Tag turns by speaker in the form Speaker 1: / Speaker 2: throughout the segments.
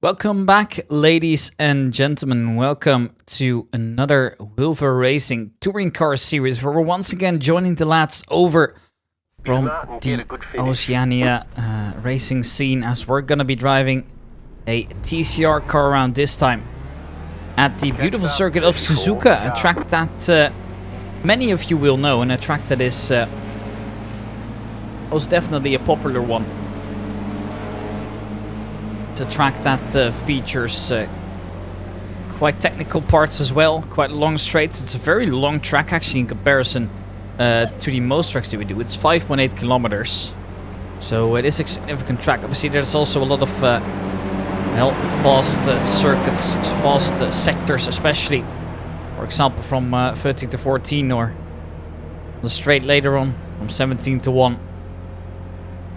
Speaker 1: Welcome back, ladies and gentlemen. Welcome to another Wilver Racing touring car series where we're once again joining the lads over from the Oceania racing scene, as we're going to be driving a TCR car around this time at the beautiful circuit of Suzuka, a track that many of you will know, and a track that is most definitely a popular one. It's a track that features quite technical parts as well, quite long straights. It's a very long track actually in comparison to the most tracks that we do. It's 5.8 kilometers, so it is a significant track. Obviously there's also a lot of fast circuits, fast sectors especially. For example from 13 to 14, or the straight later on from 17 to 1.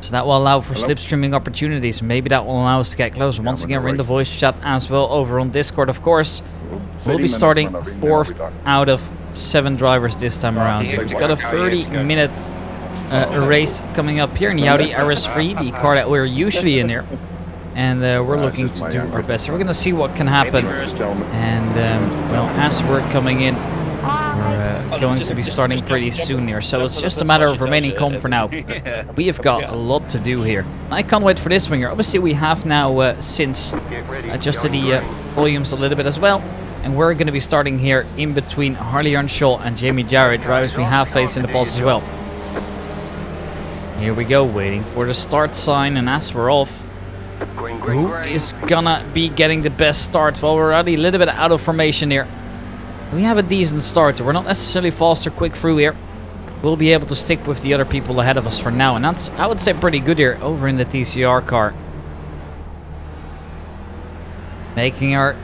Speaker 1: So that will allow for slipstreaming opportunities. Maybe that will allow us to get closer. Once again, we're in the voice chat as well over on Discord, of course. We'll be starting 4th out of 7 drivers this time around. We've got a 30-minute race coming up here in the Audi RS3, the car that we're usually in here. And we're looking to do our best. So we're going to see what can happen. And, well, as we're coming in, we're going to be starting pretty soon here, so it's just a matter of remaining calm for now. We have got a lot to do here. I can't wait for this one here. Obviously we have now since adjusted the volumes a little bit as well, and we're going to be starting here in between Harley Earnshaw and Jamie Jarrett, drivers we have faced in the past as well. Here we go, waiting for the start sign, and as we're off, who is gonna be getting the best start? Well, we're already a little bit out of formation here. We have a decent start. We're not necessarily fast or quick through here. We'll be able to stick with the other people ahead of us for now, and that's, I would say, pretty good here over in the TCR car. Making our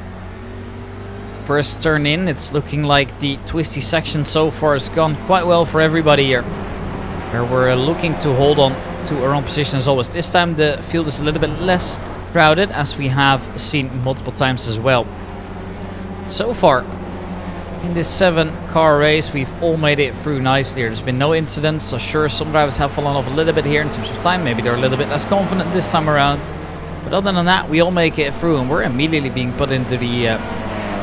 Speaker 1: first turn in. It's looking like the twisty section so far has gone quite well for everybody here, where we're looking to hold on to our own position as always. This time the field is a little bit less crowded, as we have seen multiple times as well. So far in this 7-car race, we've all made it through nicely. There's been no incidents, so sure, some drivers have fallen off a little bit here in terms of time. Maybe they're a little bit less confident this time around. But other than that, we all make it through, and we're immediately being put into the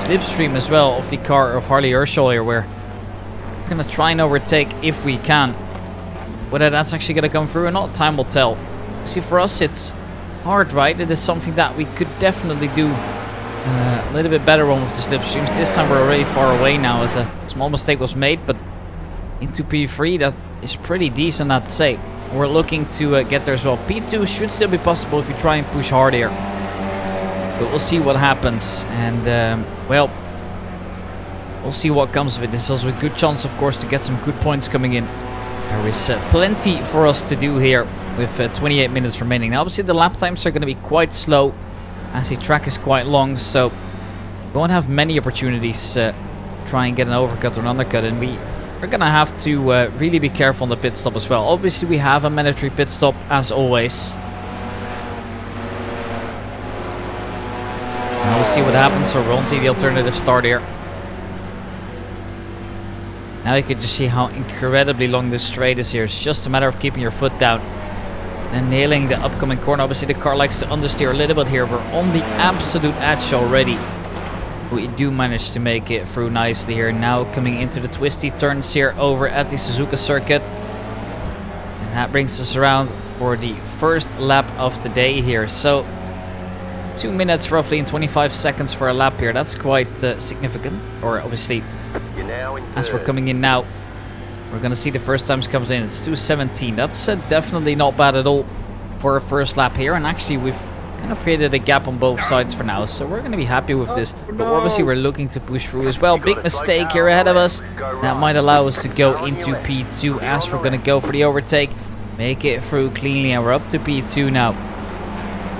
Speaker 1: slipstream as well of the car of Harley Earnshaw here, where we're going to try and overtake if we can. Whether that's actually going to come through or not, time will tell. See, for us, it's hard, right? It is something that we could definitely do a little bit better one with the slipstreams. This time we're already far away now, as a small mistake was made, but into P3 that is pretty decent, I'd say. We're looking to get there as well. P2 should still be possible if we try and push hard here, but we'll see what happens. And well, we'll see what comes of it. This is also a good chance, of course, to get some good points coming in. There is plenty for us to do here with 28 minutes remaining. Now obviously the lap times are going to be quite slow, as the track is quite long, so we won't have many opportunities to try and get an overcut or an undercut, and we're gonna have to really be careful on the pit stop as well. Obviously we have a mandatory pit stop as always. Now we'll see what happens, so we're on to the alternative start here. Now you can just see how incredibly long this straight is here. It's just a matter of keeping your foot down and nailing the upcoming corner. Obviously the car likes to understeer a little bit here. We're on the absolute edge already. We do manage to make it through nicely here. Now coming into the twisty turns here over at the Suzuka circuit. And that brings us around for the first lap of the day here. So 2 minutes roughly and 25 seconds for a lap here. That's quite significant. Or obviously, as we're coming in now, we're going to see the first times comes in. It's 2:17. That's definitely not bad at all for a first lap here. And actually, we've kind of created a gap on both sides for now. So we're going to be happy with this. But obviously, we're looking to push through as well. Big mistake here ahead of us. That might allow us to go into P2 as we're going to go for the overtake. Make it through cleanly. And we're up to P2 now.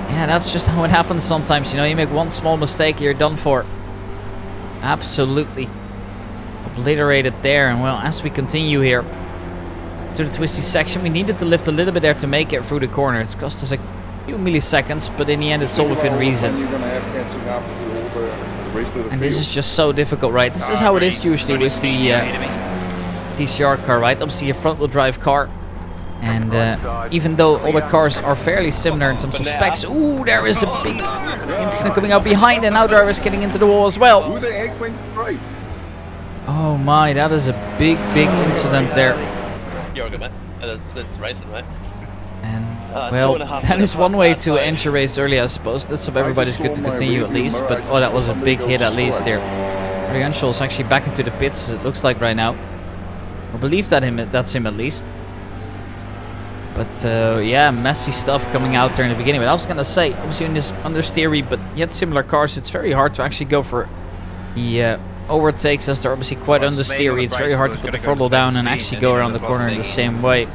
Speaker 1: Yeah, that's just how it happens sometimes. You know, you make one small mistake, you're done for. Absolutely obliterated there. And well, as we continue here to the twisty section, we needed to lift a little bit there to make it through the corner. It's cost us a few milliseconds, but in the end it's all within reason. And this is just so difficult, right? This is how it is usually with the TCR car, right? Obviously a front wheel drive car. And even though all the cars are fairly similar in terms of specs, ooh, there is a big incident coming out behind, and now drivers getting into the wall as well.
Speaker 2: Who the heck went right?
Speaker 1: Oh my, that is a big incident there.
Speaker 3: You're good, man. That's racing, mate.
Speaker 1: And well, that is one way to end your race early, I suppose. Let's hope everybody's good to continue at least. But oh, that was a big hit at least there. Riancho is actually back into the pits, it looks like right now. I believe that's him at least. But yeah, messy stuff coming out there in the beginning. But I was gonna say, obviously in this understeery but yet similar cars, it's very hard to actually go for the overtakes, as they're obviously quite understeery. It's very hard to put the throttle down and actually go around the corner in the same way.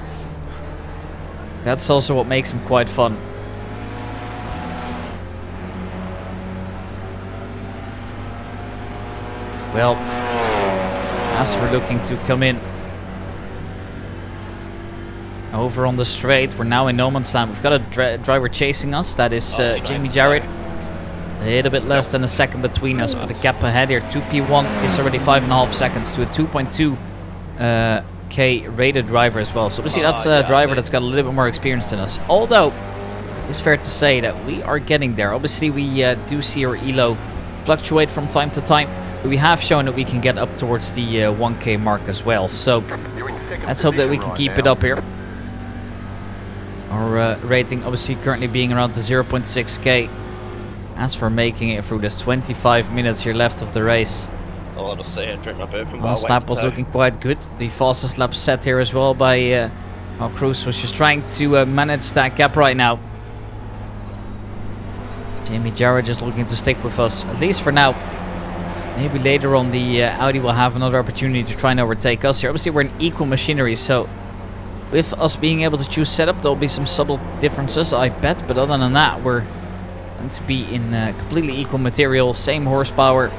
Speaker 1: That's also what makes them quite fun. Well, as we're looking to come in over on the straight, we're now in no man's land. We've got a driver chasing us. That is Jamie Jarrett. A little bit less than a second between us, but the gap ahead here, 2P1, is already 5.5 seconds to a 2.2 K rated driver as well. So obviously that's a driver that's got a little bit more experience than us. Although, it's fair to say that we are getting there. Obviously we do see our ELO fluctuate from time to time, but we have shown that we can get up towards the 1K mark as well. So let's hope that we can keep it up here. Our rating obviously currently being around the 0.6K. As for making it through, there's 25 minutes here left of the race. Last lap was looking quite good. The fastest lap set here as well by our Cruz, was just trying to manage that gap right now. Jamie Jarrett just looking to stick with us, at least for now. Maybe later on the Audi will have another opportunity to try and overtake us here. Obviously we're in equal machinery, so with us being able to choose setup, there'll be some subtle differences, I bet. But other than that, we're going to be in completely equal material, same horsepower,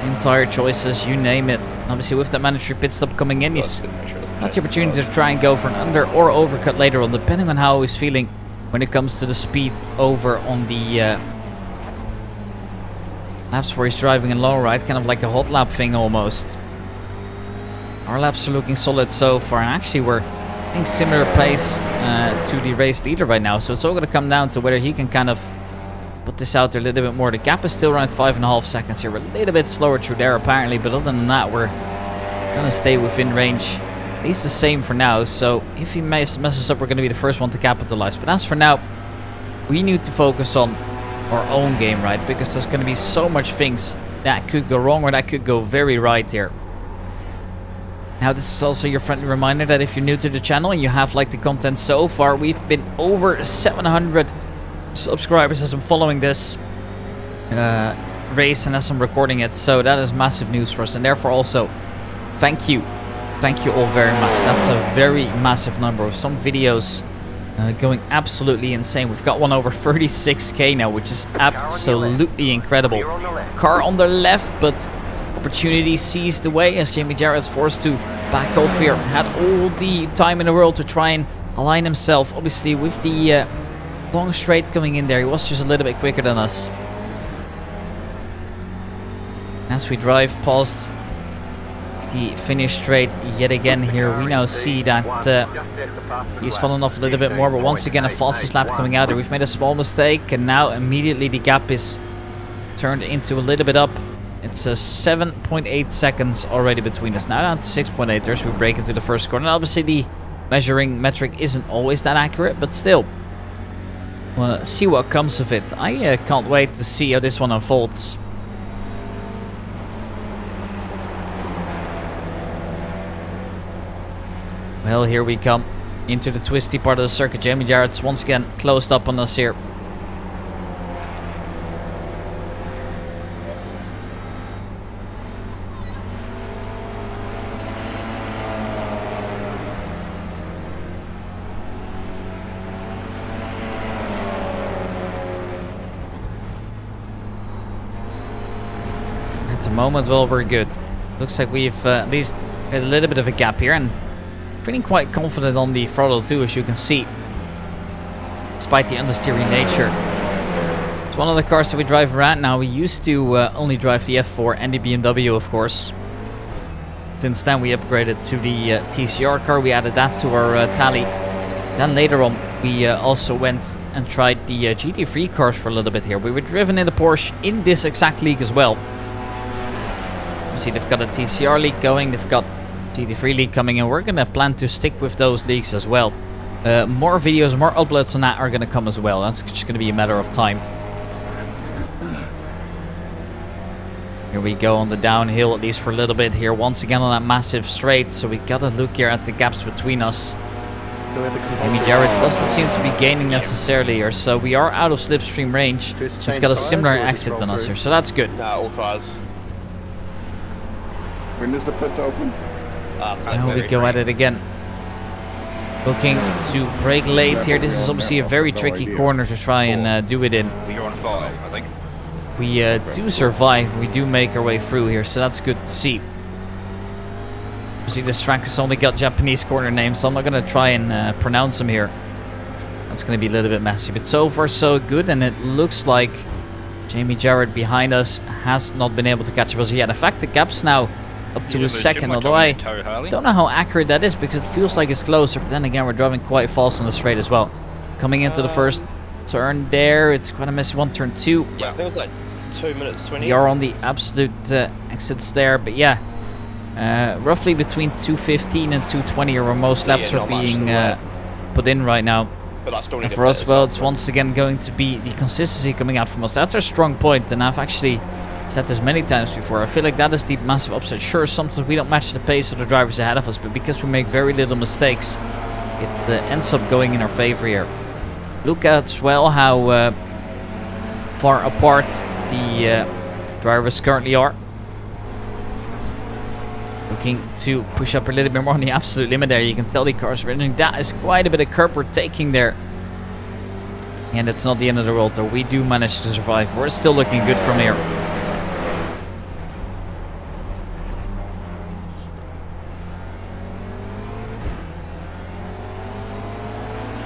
Speaker 1: same tire choices, you name it. And obviously with that mandatory pit stop coming in, he's got the opportunity to try and go for an under or overcut later on, depending on how he's feeling when it comes to the speed over on the laps where he's driving in low right, kind of like a hot lap thing almost. Our laps are looking solid so far, and actually we're getting similar pace to the race leader right now. So it's all going to come down to whether he can kind of put this out there a little bit more. The gap is still around 5.5 seconds here. We're a little bit slower through there apparently, but other than that, we're going to stay within range. At least the same for now. So if he messes up, we're going to be the first one to capitalize. But as for now, we need to focus on our own game, right? Because there's going to be so much things that could go wrong or that could go very right here. Now, this is also your friendly reminder that if you're new to the channel and you have liked the content so far, we've been over 700 subscribers as I'm following this race and as I'm recording it. So that is massive news for us, and therefore also thank you all very much. That's a very massive number of some videos going absolutely insane. We've got one over 36K now, which is absolutely incredible. Car on the left, but opportunity seized away as Jamie Jarrett is forced to back off here. Had all the time in the world to try and align himself. Obviously with the long straight coming in there, he was just a little bit quicker than us. As we drive past the finish straight yet again here, we now see that he's fallen off a little bit more, but once again a fastest lap coming out there. We've made a small mistake, and now immediately the gap is turned into a little bit up. It's 7.8 seconds already between us. Now down to 6.8 as we break into the first corner. And obviously the measuring metric isn't always that accurate, but still, see what comes of it. I can't wait to see how this one unfolds. Well, here we come into the twisty part of the circuit. Jamie Jarrett's once again closed up on us here. At the moment, well, we're good. Looks like we've at least had a little bit of a gap here, and feeling quite confident on the throttle too, as you can see, despite the understeering nature. It's one of the cars that we drive around now. We used to only drive the F4 and the BMW, of course. Since then, we upgraded to the TCR car. We added that to our tally. Then later on, we also went and tried the GT3 cars for a little bit here. We were driven in the Porsche in this exact league as well. You see, they've got a TCR league going. They've got GT3 league coming, and we're going to plan to stick with those leagues as well. More videos, more uploads on that are going to come as well. That's just going to be a matter of time. Here we go on the downhill, at least for a little bit here. Once again on that massive straight. So we got to look here at the gaps between us. Jamie Jarrett doesn't seem to be gaining necessarily here. So we are out of slipstream range. He's got a similar exit than us here. So that's good.
Speaker 3: All cars.
Speaker 2: When does the pits open?
Speaker 1: Now we go at it again. Looking to brake late here. This is obviously a very tricky corner to try and do it in.
Speaker 4: We go on 5, I think.
Speaker 1: We do survive. We do make our way through here, so that's good to see. See, this track has only got Japanese corner names, so I'm not going to try and pronounce them here. That's going to be a little bit messy, but so far so good, and it looks like Jamie Jarrett behind us has not been able to catch up as yet. In fact, the gap's now up to a second, although I don't know how accurate that is because it feels like it's closer, but then again we're driving quite fast on the straight as well. Coming into the first turn there, it's quite a messy one, turn 2.
Speaker 3: Yeah, I think it was like 2 minutes 20.
Speaker 1: We are on the absolute exits there, but yeah, roughly between 2:15 and 2:20 are where most laps are being put in right now. And for us, well, it's once again going to be the consistency coming out from us. That's our strong point, and I've actually said this many times before. I feel like that is the massive upside. Sure, sometimes we don't match the pace of the drivers ahead of us, but because we make very little mistakes, it ends up going in our favor here. Look at as well how far apart the drivers currently are. Looking to push up a little bit more on the absolute limit there. You can tell the cars are running. That is quite a bit of curb we're taking there. And it's not the end of the world though. We do manage to survive. We're still looking good from here.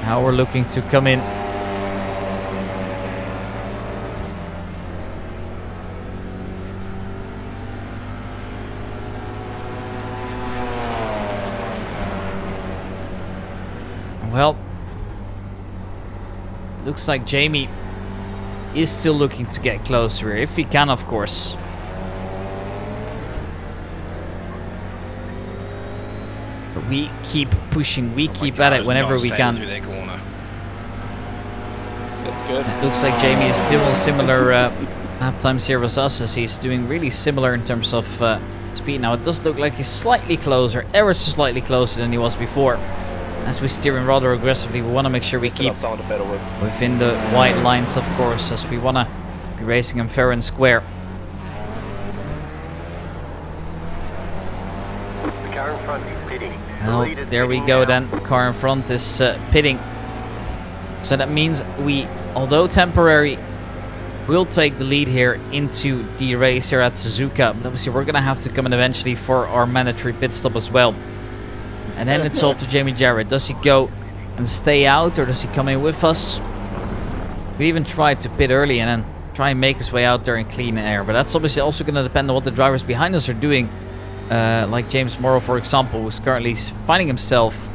Speaker 1: Now we're looking to come in. Well, looks like Jamie is still looking to get closer here, if he can, of course. But we keep pushing, we keep at it whenever we can.
Speaker 3: That's good.
Speaker 1: It looks like Jamie is still in similar lap times here with us, as he's doing really similar in terms of speed. Now it does look like he's slightly closer, ever so slightly closer than he was before. As we steer in rather aggressively, we want to make sure we keep within the white lines, of course, as we want to be racing him fair and square.
Speaker 5: The car in front is pitting.
Speaker 1: Well, there we go then. Car in front is pitting. So that means we, although temporary, will take the lead here into the race here at Suzuka. But obviously we're going to have to come in eventually for our mandatory pit stop as well. And then it's up to Jamie Jarrett. Does he go and stay out, or does he come in with us? We even tried to pit early and then try and make his way out there in clean air. But that's obviously also going to depend on what the drivers behind us are doing. Like James Morrow, for example, who's currently finding himself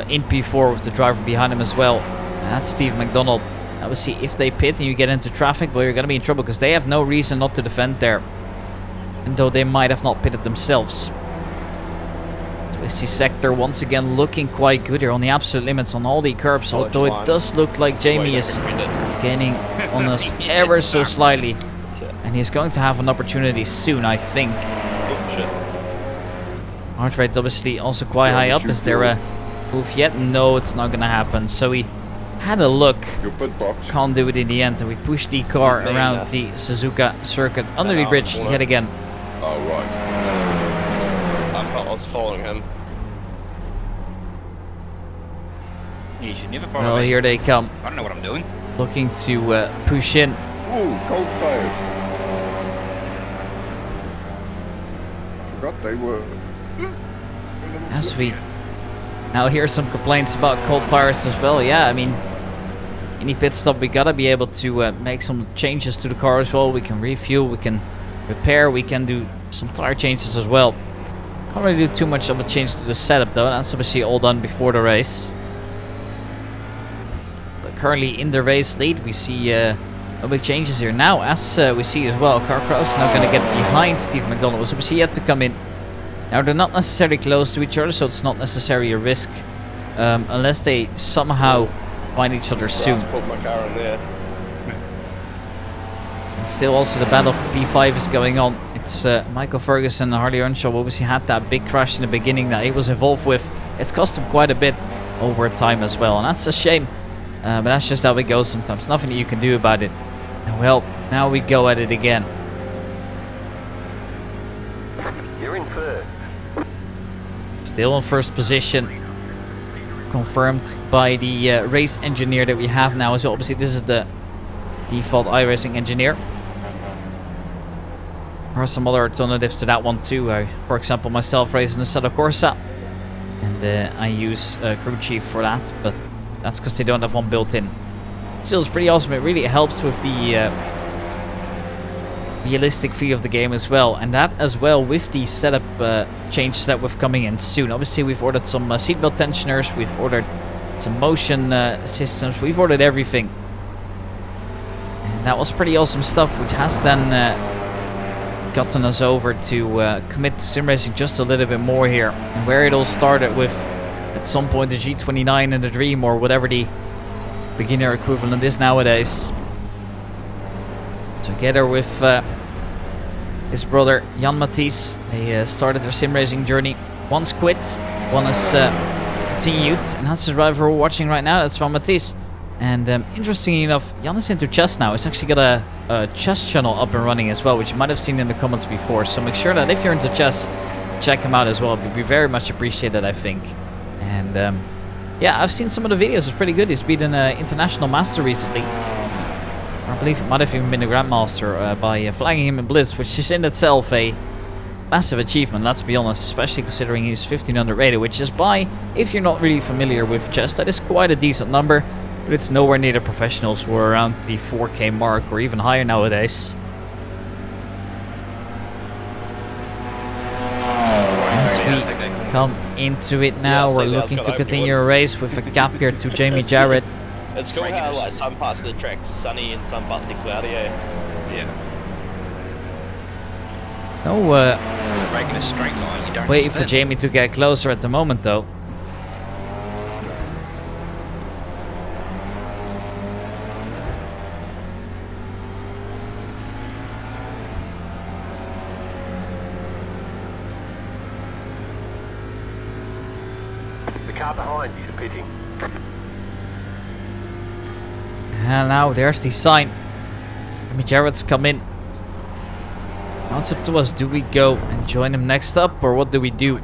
Speaker 1: in P4 with the driver behind him as well. And that's Steve McDonald. Obviously, if they pit and you get into traffic, well, you're going to be in trouble because they have no reason not to defend there. And though they might have not pitted themselves. Twisty sector once again looking quite good here on the absolute limits on all the curbs, although it does look like Jamie is gaining on us ever so slightly, and he's going to have an opportunity soon, I think. Heart rate obviously also quite high up. Is there a move yet? No, it's not going to happen. So we had a look, can't do it in the end, and we pushed the car around the Suzuka circuit under the bridge yet again.
Speaker 2: Oh, right.
Speaker 3: I was following him.
Speaker 4: You should never follow
Speaker 1: Well,
Speaker 4: me.
Speaker 1: here they come.
Speaker 4: I don't know what I'm doing.
Speaker 1: Looking to push in.
Speaker 2: Ooh, cold tires. Forgot they were.
Speaker 1: As we now hear some complaints about cold tires as well. Yeah, I mean, any pit stop we gotta be able to make some changes to the car as well. We can refuel, we can repair, we can do some tire changes as well. Can't really do too much of a change to the setup though. That's obviously all done before the race. But currently in the race lead, we see no big changes here. Now, as we see as well, Carcross now going to get behind Steve McDonald. Was obviously yet to come in. Now, they're not necessarily close to each other, so it's not necessarily a risk. Unless they somehow find each other soon.
Speaker 3: Let's put my car in there.
Speaker 1: And still also the battle for P5 is going on. It's Michael Ferguson and Harley Earnshaw obviously had that big crash in the beginning that he was involved with. It's cost him quite a bit over time as well, and that's a shame. But that's just how it goes sometimes. Nothing that you can do about it. And well, now we go at it again.
Speaker 5: You're in first.
Speaker 1: Still in first position. Confirmed by the race engineer that we have now as well. Obviously this is the default iRacing engineer. There are some other alternatives to that one too. For example, myself race in the Assetto Corsa, and I use Crew Chief for that, but that's because they don't have one built in. Still, it's pretty awesome. It really helps with the realistic feel of the game as well, and that as well with the setup changes that we're coming in soon. Obviously, we've ordered some seatbelt tensioners, we've ordered some motion systems, we've ordered everything, and that was pretty awesome stuff, which has then gotten us over to commit to sim racing just a little bit more here. And where it all started with at some point the G29 and the Dream, or whatever the beginner equivalent is nowadays, together with his brother Jan Matthijs. They started their sim racing journey. One's quit, one has continued, and that's the driver we're watching right now. That's Jan Matthijs. And interestingly enough, Jan is into chess now. He's actually got a chess channel up and running as well, which you might have seen in the comments before. So make sure that if you're into chess, check him out as well. It would be very much appreciated, I think. And yeah, I've seen some of the videos. It's pretty good. He's been an international master recently. I believe it might have even been a grandmaster by flagging him in Blitz, which is in itself a massive achievement, let's be honest, especially considering he's 1500 rated, which is by, if you're not really familiar with chess, that is quite a decent number. But it's nowhere near the professionals who are around the 4K mark or even higher nowadays. As we come into it now,
Speaker 3: Yeah,
Speaker 1: we're
Speaker 3: so
Speaker 1: looking
Speaker 3: that's
Speaker 1: to
Speaker 3: got open
Speaker 1: continue
Speaker 3: one.
Speaker 1: a race with a gap here to Jamie Jarrett.
Speaker 3: It's cool how like some parts of the track's sunny and some parts are cloudy, eh?
Speaker 4: Yeah.
Speaker 1: No
Speaker 4: Breaking a straight line, you don't
Speaker 1: waiting for
Speaker 4: spin.
Speaker 1: Jamie to get closer at the moment though.
Speaker 5: The car behind you is pitting.
Speaker 1: And now there's the sign. Jamie Jarrett's come in. Now it's up to us. Do we go and join him next up, or what do we do?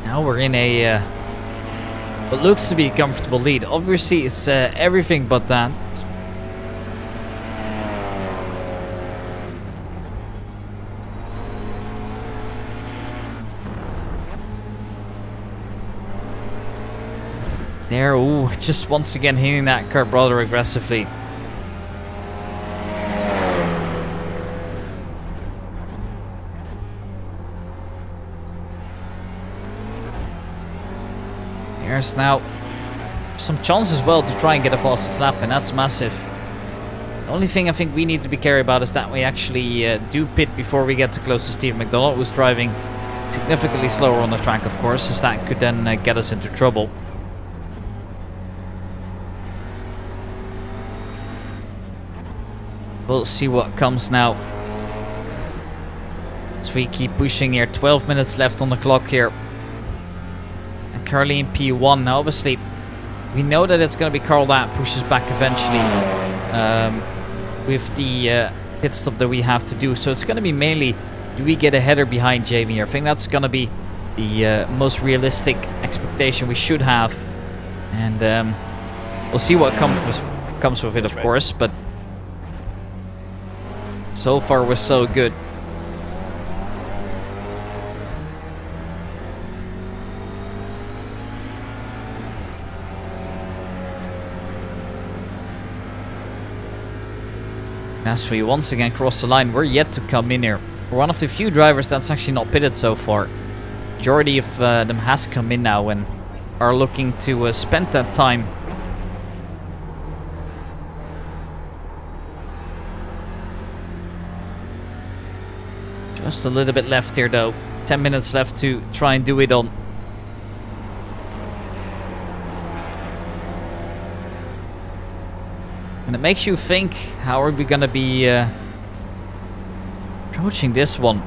Speaker 1: Now we're in a what looks to be a comfortable lead. Obviously, it's everything but that. There, ooh, just once again hitting that curb rather aggressively. There's now some chance as well to try and get a fastest lap, and that's massive. The only thing I think we need to be careful about is that we actually do pit before we get too close to Steve McDonald, who's driving significantly slower on the track, of course, as that could then get us into trouble. We'll see what comes now. As we keep pushing here, 12 minutes left on the clock here. And currently in P1. Now obviously, we know that it's going to be Carl that pushes back eventually with the pit stop that we have to do. So it's going to be mainly, do we get a header behind Jamie? I think that's going to be the most realistic expectation we should have. And We'll see what comes with it, of course, but so far we're so good. As we once again cross the line, we're yet to come in here. We're one of the few drivers that's actually not pitted so far. Majority of them has come in now and are looking to spend that time. Just a little bit left here though. 10 minutes left to try and do it on. And it makes you think, how are we gonna be approaching this one?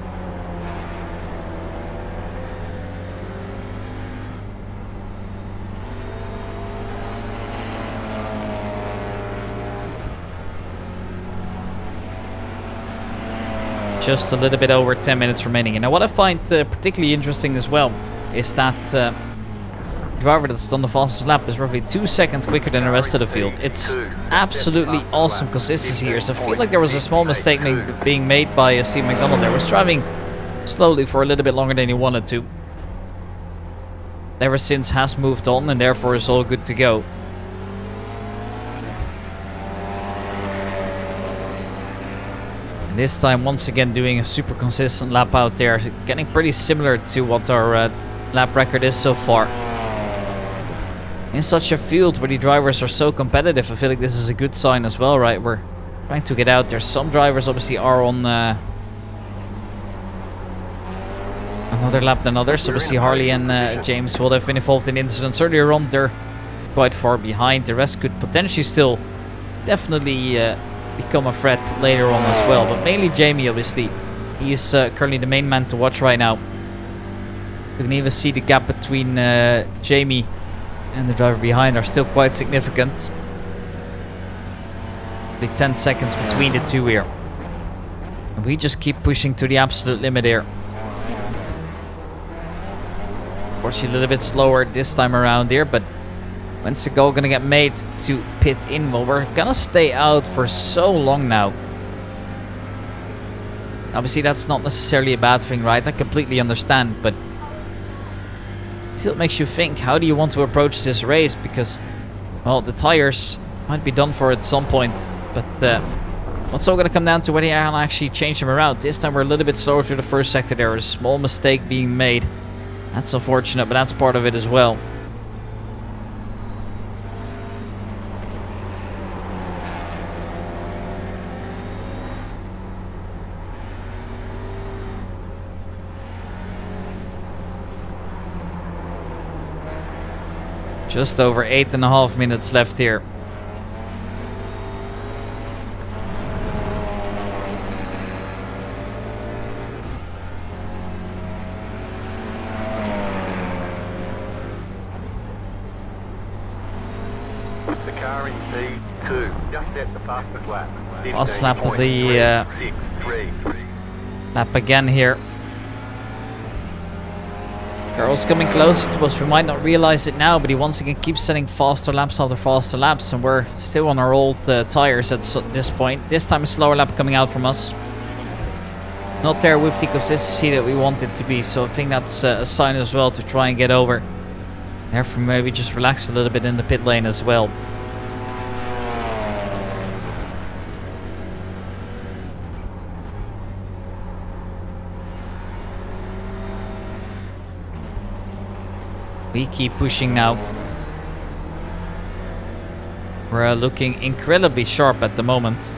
Speaker 1: Just a little bit over 10 minutes remaining. And now what I find particularly interesting as well is that driver that's done the fastest lap is roughly 2 seconds quicker than the rest of the field. It's absolutely awesome consistency here. So I feel like there was a small mistake being made by Steve McDonald there. Was driving slowly for a little bit longer than he wanted to. Ever since has moved on and therefore is all good to go. And this time once again doing a super consistent lap out there. Getting pretty similar to what our lap record is so far. In such a field where the drivers are so competitive, I feel like this is a good sign as well, right? We're trying to get out there. Some drivers obviously are on another lap than others. Obviously Harley and James will have been involved in incidents earlier on. They're quite far behind. The rest could potentially still definitely become a threat later on as well. But mainly Jamie, obviously. He is currently the main man to watch right now. You can even see the gap between Jamie and the driver behind are still quite significant. Only 10 seconds between the two here. And we just keep pushing to the absolute limit here. Unfortunately a little bit slower this time around here, but when's the goal gonna get made to pit in? Well, we're gonna stay out for so long now. Obviously that's not necessarily a bad thing, right? I completely understand, but still makes you think, how do you want to approach this race? Because, well, the tires might be done for at some point, but what's all going to come down to whether you can actually change them around. This time we're a little bit slower through the first sector. There was a small mistake being made. That's unfortunate, but that's part of it as well. Just over 8.5 minutes left here.
Speaker 5: The car in P2, just at the fastest lap.
Speaker 1: Last lap of the lap again here. Carl's coming closer to us. We might not realize it now, but he once again keeps setting faster laps after faster laps, and we're still on our old tires at this point. This time a slower lap coming out from us. Not there with the consistency that we want it to be, so I think that's a sign as well to try and get over. Therefore maybe just relax a little bit in the pit lane as well. We keep pushing now. We're looking incredibly sharp at the moment.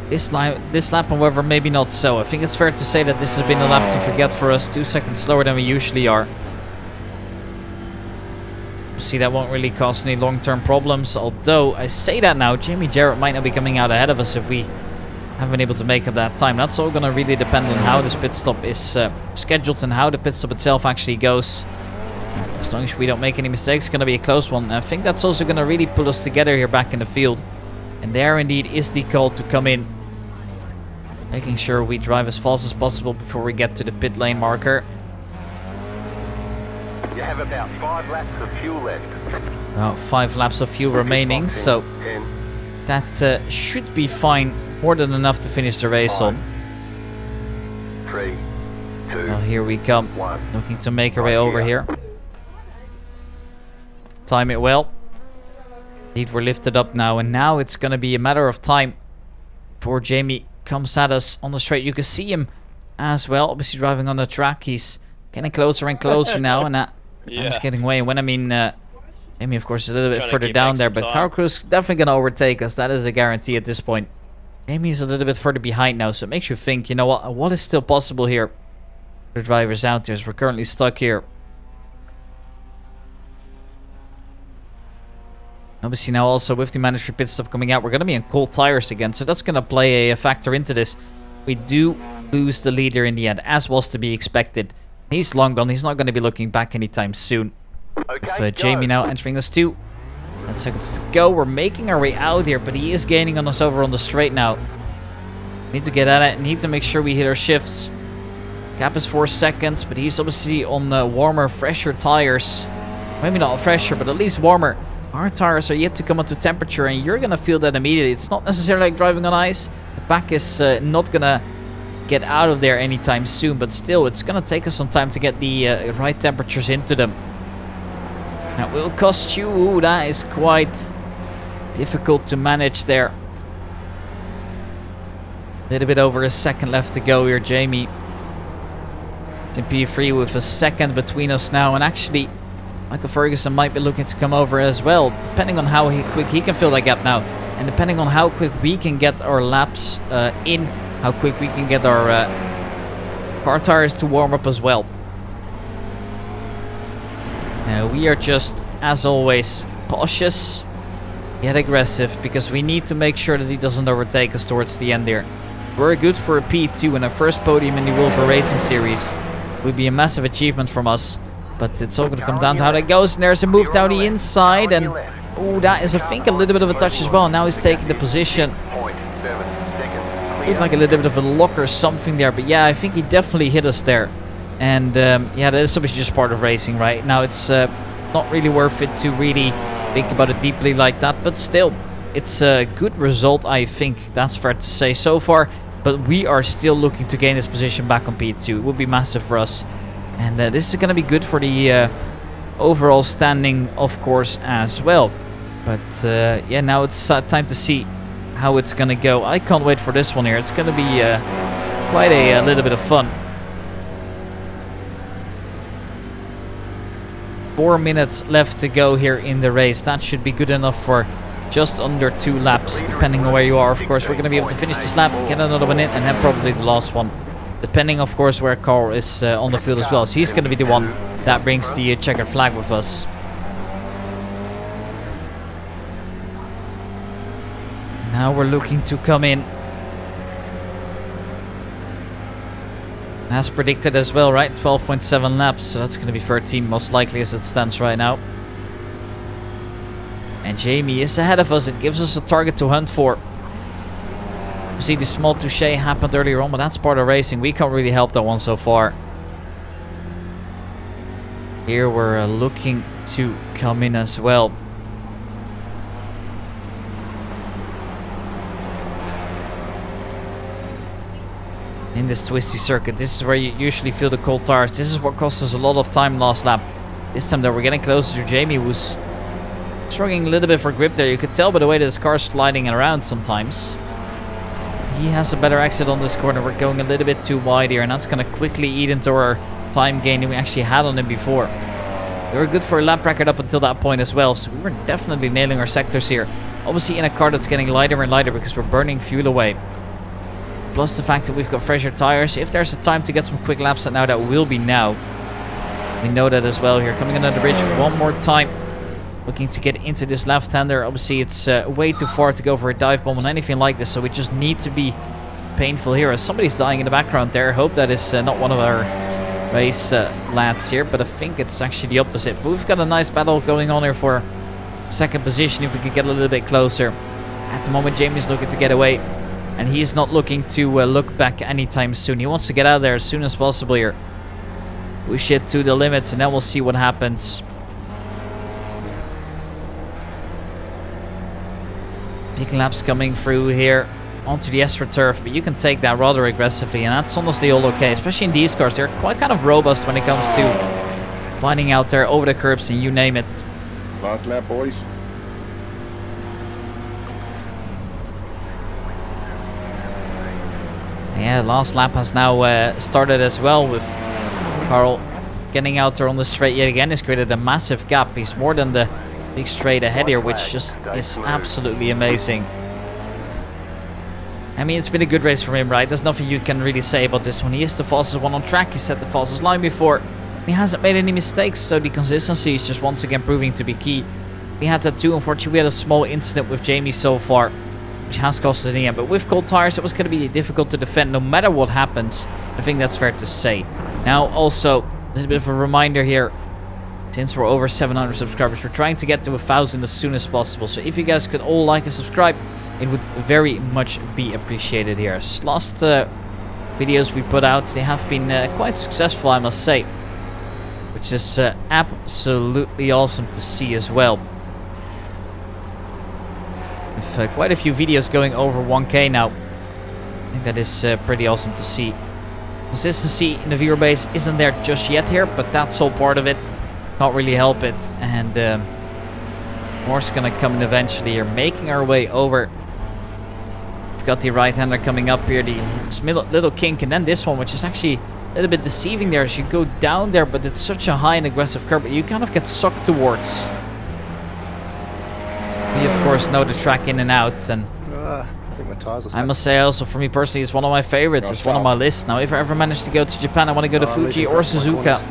Speaker 1: This lap, however, maybe not so. I think it's fair to say that this has been a lap to forget for us. 2 seconds slower than we usually are. See, that won't really cause any long-term problems. Although, I say that now, Jamie Jarrett might not be coming out ahead of us if we haven't been able to make up that time. That's all going to really depend on how this pit stop is scheduled and how the pit stop itself actually goes. As long as we don't make any mistakes, it's going to be a close one. And I think that's also going to really pull us together here back in the field. And there indeed is the call to come in. Making sure we drive as fast as possible before we get to the pit lane marker.
Speaker 5: You have about 5 laps of fuel left.
Speaker 1: About 5 laps of fuel remaining, so
Speaker 5: 10,
Speaker 1: that should be fine. More than enough to finish the race on.
Speaker 5: 3, 2,
Speaker 1: Well, here we come.
Speaker 5: 1.
Speaker 1: Looking to make our way over here. Time it well. Indeed, we're lifted up now, and now it's going to be a matter of time before Jamie comes at us on the straight. You can see him as well, obviously driving on the track. He's getting closer and closer now, and he's getting away. And when I mean Jamie, of course, is a little bit
Speaker 3: Trying to
Speaker 1: further
Speaker 3: keep
Speaker 1: down
Speaker 3: back
Speaker 1: there,
Speaker 3: some
Speaker 1: but
Speaker 3: time.
Speaker 1: Power Crew's definitely going to overtake us. That is a guarantee at this point. Jamie's a little bit further behind now, so it makes you think, you know what is still possible here for the drivers out there, as we're currently stuck here. Obviously now also with the mandatory pit stop coming out, we're going to be on cold tires again, so that's going to play a factor into this. We do lose the leader in the end, as was to be expected. He's long gone. He's not going to be looking back anytime soon.
Speaker 5: Okay,
Speaker 1: With Jamie now entering us too. 10 seconds to go. We're making our way out here, but he is gaining on us over on the straight now. Need to get at it. Need to make sure we hit our shifts. Gap is 4 seconds, but he's obviously on warmer, fresher tires. Maybe not fresher, but at least warmer. Our tires are yet to come up to temperature, and you're going to feel that immediately. It's not necessarily like driving on ice. The back is not going to get out of there anytime soon, but still, it's going to take us some time to get the right temperatures into them. That will cost you. Ooh, that is quite difficult to manage there. A little bit over a second left to go here, Jamie. In P3 with a second between us now, and actually Michael Ferguson might be looking to come over as well, depending on how quick he can fill that gap now, and depending on how quick we can get our laps in, how quick we can get our car tires to warm up as well. We are just, as always, cautious yet aggressive, because we need to make sure that he doesn't overtake us towards the end here. We're good for a P2 and a first podium in the Wilver Racing series. Would be a massive achievement from us, but it's all going to come down to how that goes. And there's a move down the inside, and oh, that is, I think, a little bit of a touch as well. Now he's taking the position.
Speaker 5: 0.7 seconds.
Speaker 1: Looked like a little bit of a lock or something there, but yeah, I think he definitely hit us there. And yeah, that is obviously just part of racing, right? Now it's not really worth it to really think about it deeply like that, but still, it's a good result, I think. That's fair to say so far, but we are still looking to gain this position back on P2. It would be massive for us, and this is going to be good for the overall standing, of course, as well. But yeah, now it's time to see how it's going to go. I can't wait for this one here. It's going to be quite a little bit of fun. 4 minutes left to go here in the race. That should be good enough for just under 2 laps, depending on where you are. Of course, we're going to be able to finish this lap, get another one in, and then probably the last one, depending, of course, where Carl is on the field as well. So he's going to be the one that brings the checkered flag with us. Now we're looking to come in as predicted as well, right? 12.7 laps, so that's going to be 13 most likely as it stands right now. And Jamie is ahead of us. It gives us a target to hunt for. See, the small touche happened earlier on, but that's part of racing. We can't really help that one so far. Here we're looking to come in as well. In this twisty circuit, this is where you usually feel the cold tires. This is what cost us a lot of time last lap. This time though, we're getting closer to Jamie, who's struggling a little bit for grip there. You could tell by the way that his car's sliding around sometimes. He has a better exit on this corner. We're going a little bit too wide here, and that's going to quickly eat into our time gain that we actually had on him before. They were good for a lap record up until that point as well, so we were definitely nailing our sectors here. Obviously in a car that's getting lighter and lighter because we're burning fuel away. Plus the fact that we've got fresher tires. If there's a time to get some quick laps at now, that will be now. We know that as well here. Coming under the bridge one more time. Looking to get into this left-hander. Obviously it's way too far to go for a dive bomb on anything like this, so we just need to be painful here. As somebody's dying in the background there. Hope that is not one of our race lads here, but I think it's actually the opposite. But we've got a nice battle going on here for second position if we could get a little bit closer. At the moment Jamie's looking to get away, and he's not looking to look back anytime soon. He wants to get out of there as soon as possible here. push it to the limits, and then we'll see what happens. Big laps coming through here onto the AstroTurf, but you can take that rather aggressively, and that's honestly all okay, especially in these cars. They're quite kind of robust when it comes to finding out there over the curbs and you name it.
Speaker 2: Last lap, boys.
Speaker 1: Yeah, last lap has now started as well, with Carl getting out there on the straight yet again. He's created a massive gap. He's more than the big straight ahead here, which just is absolutely amazing. I mean, it's been a good race for him, right? There's nothing you can really say about this one. He is the fastest one on track. He set the fastest line before. He hasn't made any mistakes, so the consistency is just once again proving to be key. We had that too. Unfortunately, we had a small incident with Jamie so far, which has cost us in the end. But with cold tires, it was going to be difficult to defend no matter what happens. I think that's fair to say. Now, also, a little bit of a reminder here. Since we're over 700 subscribers, we're trying to get to 1,000 as soon as possible. So if you guys could all like and subscribe, it would very much be appreciated here. Last videos we put out, they have been quite successful, I must say. Which is absolutely awesome to see as well. With quite a few videos going over 1K now. I think that is pretty awesome to see. Consistency in the viewer base isn't there just yet here, but that's all part of it. Can't really help it. And more's gonna come in eventually. You're making our way over. We've got the right-hander coming up here, the little kink, and then this one, which is actually a little bit deceiving there as you go down there, but it's such a high and aggressive curve, but you kind of get sucked towards. We of course know the track in and out, and
Speaker 6: I think my tires are stuck.
Speaker 1: I must say also for me personally, it's one of my favorites. It's one on my list. Now if I ever manage to go to Japan, I want to go to Fuji or Suzuka.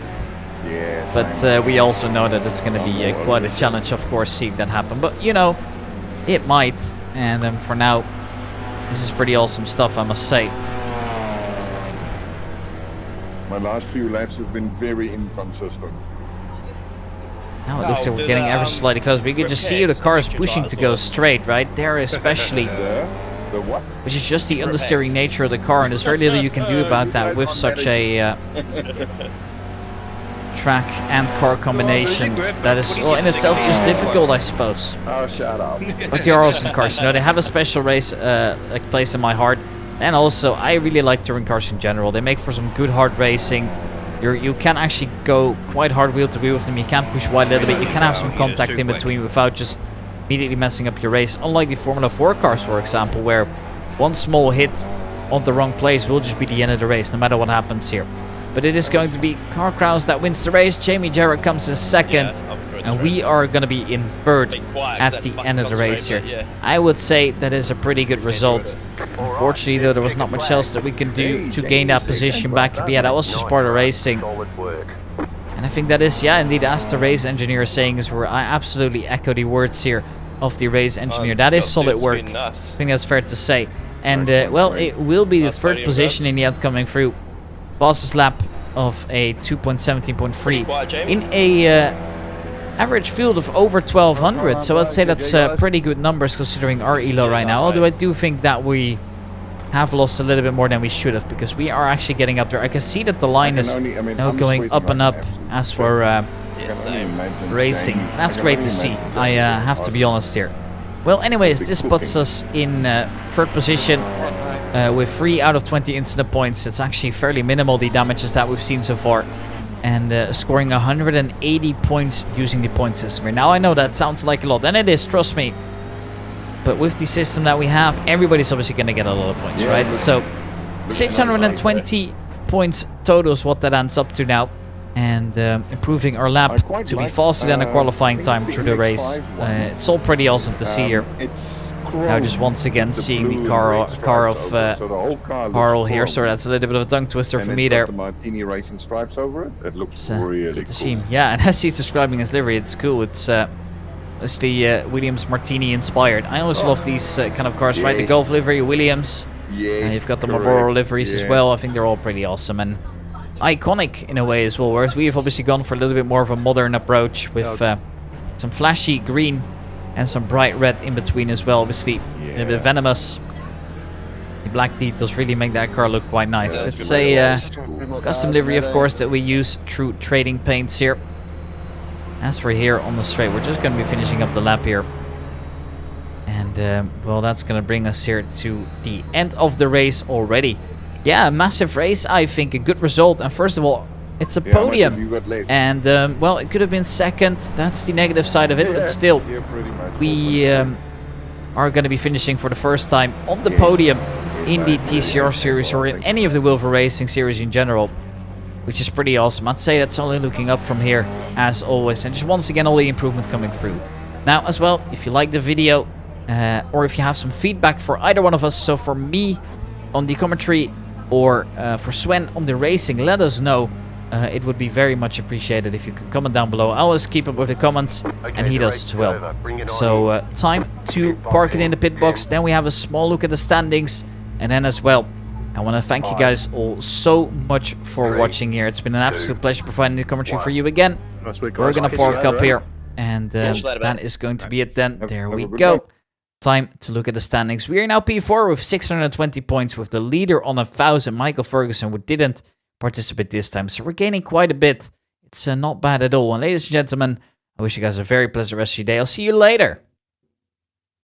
Speaker 2: Yeah.
Speaker 1: But we also know that it's going to be quite a challenge, of course, seeing that happen. But you know, it might. And for now, this is pretty awesome stuff, I must say.
Speaker 2: My last few laps have been very inconsistent.
Speaker 1: Now it looks like we're getting ever so slightly close, but you can just see the car is pushing to go straight, right? There especially.
Speaker 2: The what?
Speaker 1: Which is just the understeering nature of the car, and there's very little you can do about that with such a track and car combination that is well, in itself just difficult, I suppose.
Speaker 2: Oh, shut up.
Speaker 1: But they are awesome cars, you know, they have a special race like place in my heart. And also, I really like touring cars in general. They make for some good hard racing. You can actually go quite hard wheel to wheel with them. You can push wide a little bit. You can have some contact in between without just immediately messing up your race. Unlike the Formula 4 cars, for example, where one small hit on the wrong place will just be the end of the race, no matter what happens here. But it is going to be Carl Kraus that wins the race. Jamie Jarrett comes in second. And we are going to be in third at the end of the race here. I would say that is a pretty good result. Unfortunately, though, there was not much else that we can do to gain that position back. But yeah, that was just part of racing. And I think that is, yeah, indeed, as the race engineer is saying, is where I absolutely echo the words here of the race engineer. That is solid work. I think that's fair to say. And, well, it will be the third position in the end coming through. Fastest lap of a 2.17.3 in a average field of over 1200, so I'd say that's pretty good numbers considering our elo right now, although I do think that we have lost a little bit more than we should have, because we are actually getting up there. I can see that the line is now going up and up as we're racing. That's great to see, I have to be honest here. Well, anyways, this puts us in third position with 3 out of 20 incident points. It's actually fairly minimal, the damages that we've seen so far. And scoring 180 points using the point system here. Now I know that sounds like a lot, and it is, trust me. But with the system that we have, everybody's obviously going to get a lot of points, right? So 620 points total is what that ends up to now. And improving our lap to be faster than the qualifying time through the race. It's all pretty awesome to see here. Now just once again seeing the car of Carl here. Sorry, that's a little bit of a tongue twister for me there.
Speaker 2: Martini Racing stripes over it. It looks really
Speaker 1: good to see him. Yeah, and as he's describing his livery, it's cool. It's the Williams Martini inspired. I always love these kind of cars, right? The Golf livery, Williams. And you've got the Marlboro liveries as well. I think they're all pretty awesome and iconic in a way as well. Whereas we've obviously gone for a little bit more of a modern approach with some flashy green and some bright red in between as well. Obviously, a bit venomous. The black details really make that car look quite nice.
Speaker 2: Yeah,
Speaker 1: It's
Speaker 2: that's
Speaker 1: a custom livery, of course, that we use through trading paints here. As we're here on the straight, we're just going to be finishing up the lap here. And, well, that's going to bring us here to the end of the race already. Yeah, a massive race, I think, a good result. And first of all, it's a podium. And, well, it could have been second. That's the negative side of it, but still, we are going to be finishing for the first time on the podium in the TCR series or in any of the Wilver Racing series in general, which is pretty awesome. I'd say that's only looking up from here, as always. And just once again, all the improvement coming through. Now, as well, if you like the video, or if you have some feedback for either one of us, so for me on the commentary or for Sven on the racing, let us know. It would be very much appreciated if you could comment down below. I always keep up with the comments, and he does as well. So time to park it in the pit box. Then we have a small look at the standings. And then as well, I want to thank you guys all so much for watching here. It's been an absolute pleasure providing the commentary for you again. We're going to park up here. And that is going to be it then. There we go. Time to look at the standings. We are now P4 with 620 points, with the leader on 1,000, Michael Ferguson, who didn't participate this time. So we're gaining quite a bit. It's not bad at all. And ladies and gentlemen, I wish you guys a very pleasant rest of your day. I'll see you later.